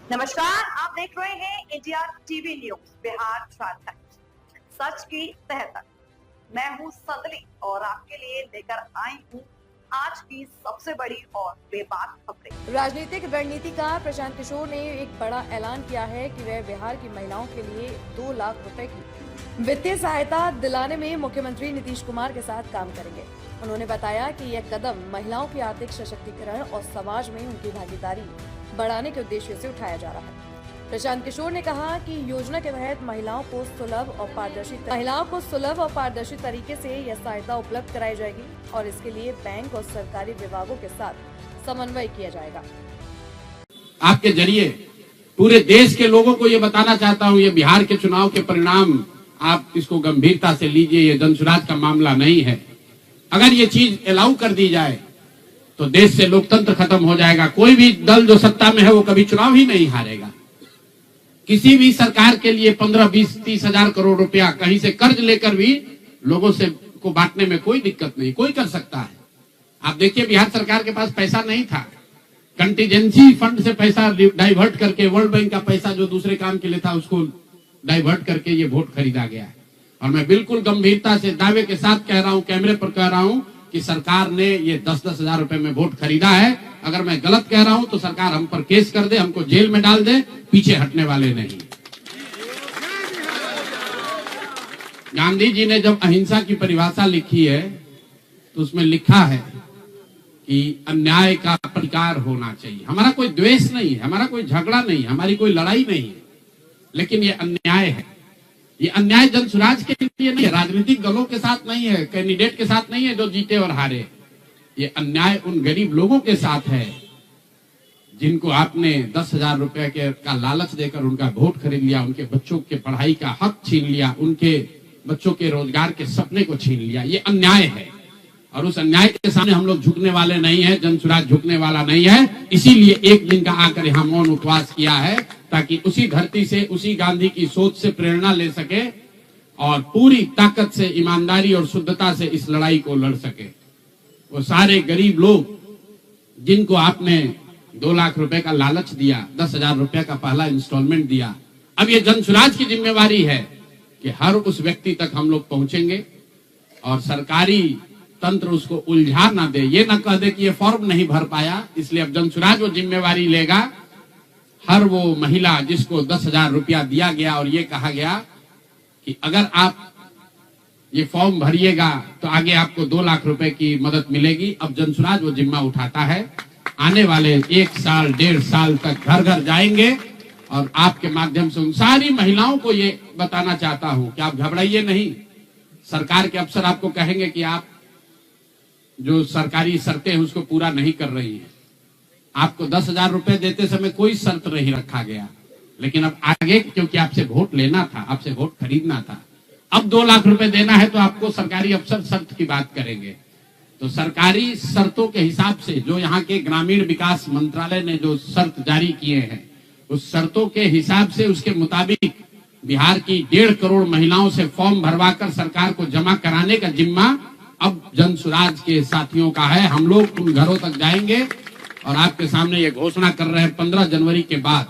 नमस्कार, आप देख रहे हैं India TV news Bihar Jharkhand, सच की तह तक। मैं हूं संदली और आपके लिए लेकर आई हूं आज की सबसे बड़ी और बेबाक खबरें। राजनीतिक रणनीतिकार प्रशांत किशोर ने एक बड़ा ऐलान किया है कि वह बिहार की महिलाओं के लिए 2 लाख रुपए की वित्तीय सहायता दिलाने में मुख्यमंत्री नीतीश कुमार के साथ काम करेंगे। उन्होंने बताया कि यह कदम महिलाओं के आर्थिक सशक्तिकरण और समाज में उनकी भागीदारी बढ़ाने के उद्देश्य से उठाया जा रहा है। प्रशांत किशोर ने कहा कि योजना के तहत महिलाओं को सुलभ और पारदर्शी तरीके से यह सहायता उपलब्ध कराई जाएगी और इसके लिए बैंक और सरकारी विभागों के साथ समन्वय किया जाएगा। आपके जरिए पूरे देश के लोगों को ये बताना चाहता हूँ, ये बिहार के चुनाव के परिणाम आप इसको गंभीरता से लीजिए। ये जनसुराज का मामला नहीं है। अगर ये चीज अलाउ कर दी जाए तो देश से लोकतंत्र खत्म हो जाएगा। कोई भी दल जो सत्ता में है वो कभी चुनाव ही नहीं हारेगा। किसी भी सरकार के लिए 15, 20, 30 हजार करोड़ रुपया कहीं से कर्ज लेकर भी लोगों से को बांटने में कोई दिक्कत नहीं, कोई कर सकता है। आप देखिए, बिहार सरकार के पास पैसा नहीं था, कंटीजेंसी फंड से पैसा डाइवर्ट करके, वर्ल्ड बैंक का पैसा जो दूसरे काम के लिए था उसको डाइवर्ट करके ये वोट खरीदा गया है। और मैं बिल्कुल गंभीरता से दावे के साथ कह रहा हूं, कैमरे पर कह रहा हूं कि सरकार ने ये 10-10 हजार रुपए में वोट खरीदा है। अगर मैं गलत कह रहा हूं तो सरकार हम पर केस कर दे, हमको जेल में डाल दे, पीछे हटने वाले नहीं। गांधी जी ने जब अहिंसा की परिभाषा लिखी है तो उसमें लिखा है कि अन्याय का प्रतिकार होना चाहिए। हमारा कोई द्वेष नहीं है, हमारा कोई झगड़ा नहीं है, हमारी कोई लड़ाई नहीं है, लेकिन ये अन्याय है। ये अन्याय जनसुराज के लिए नहीं है, राजनीतिक दलों के साथ नहीं है, कैंडिडेट के साथ नहीं है जो जीते और हारे। ये अन्याय उन गरीब लोगों के साथ है जिनको आपने 10 हजार रुपए का लालच देकर उनका वोट खरीद लिया, उनके बच्चों के पढ़ाई का हक छीन लिया, उनके बच्चों के रोजगार के सपने को छीन लिया। ये अन्याय है और उस अन्याय के सामने हम लोग झुकने वाले नहीं है, जनसुराज झुकने वाला नहीं है। इसीलिए एक दिन का आकर यहाँ मौन उपवास किया है ताकि उसी धरती से, उसी गांधी की सोच से प्रेरणा ले सके और पूरी ताकत से, ईमानदारी और शुद्धता से इस लड़ाई को लड़ सके। वो सारे गरीब लोग जिनको आपने 2 लाख रुपए का लालच दिया, 10 हजार रुपए का पहला इंस्टॉलमेंट दिया, अब ये जनसुराज की जिम्मेवारी है कि हर उस व्यक्ति तक हम लोग पहुंचेंगे और सरकारी तंत्र उसको उलझा ना दे, ये ना कह दे कि ये फॉर्म नहीं भर पाया। इसलिए अब जनसुराज वो जिम्मेवारी लेगा। हर वो महिला जिसको 10 हजार रुपया दिया गया और ये कहा गया कि अगर आप ये फॉर्म भरिएगा तो आगे आपको 2 लाख रुपए की मदद मिलेगी, अब जनसुराज वो जिम्मा उठाता है। आने वाले 1 साल 1.5 साल तक घर घर जाएंगे और आपके माध्यम से उन सारी महिलाओं को ये बताना चाहता हूं कि आप घबराइए नहीं। सरकार के अफसर आपको कहेंगे कि आप जो सरकारी शर्तें हैं उसको पूरा नहीं कर रही है। आपको 10 हजार रुपए देते समय कोई शर्त नहीं रखा गया, लेकिन अब आगे क्योंकि आपसे वोट लेना था, आपसे वोट खरीदना था, अब 2 लाख रुपए देना है तो आपको सरकारी अफसर शर्त की बात करेंगे। तो सरकारी शर्तों के हिसाब से जो यहाँ के ग्रामीण विकास मंत्रालय ने जो शर्त जारी किए हैं, उस शर्तों के हिसाब से, उसके मुताबिक बिहार की 1.5 करोड़ महिलाओं से फॉर्म भरवाकर सरकार को जमा कराने का जिम्मा अब जनसुराज के साथियों का है। हम लोग उन घरों तक जाएंगे और आपके सामने ये घोषणा कर रहे हैं, 15 जनवरी के बाद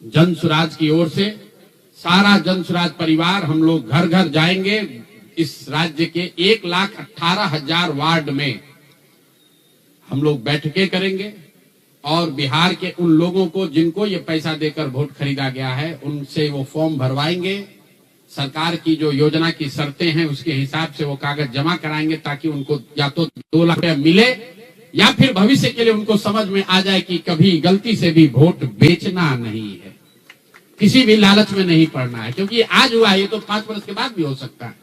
जनसुराज की ओर से सारा जनसुराज परिवार हम लोग घर घर जाएंगे। इस राज्य के 1,18,000 वार्ड में हम लोग बैठकें करेंगे और बिहार के उन लोगों को जिनको ये पैसा देकर वोट खरीदा गया है उनसे वो फॉर्म भरवाएंगे। सरकार की जो योजना की शर्तें हैं उसके हिसाब से वो कागज जमा कराएंगे ताकि उनको या तो 2 लाख रुपया मिले या फिर भविष्य के लिए उनको समझ में आ जाए कि कभी गलती से भी वोट बेचना नहीं है, किसी भी लालच में नहीं पड़ना है। क्योंकि आज हुआ, ये तो 5 वर्ष के बाद भी हो सकता है।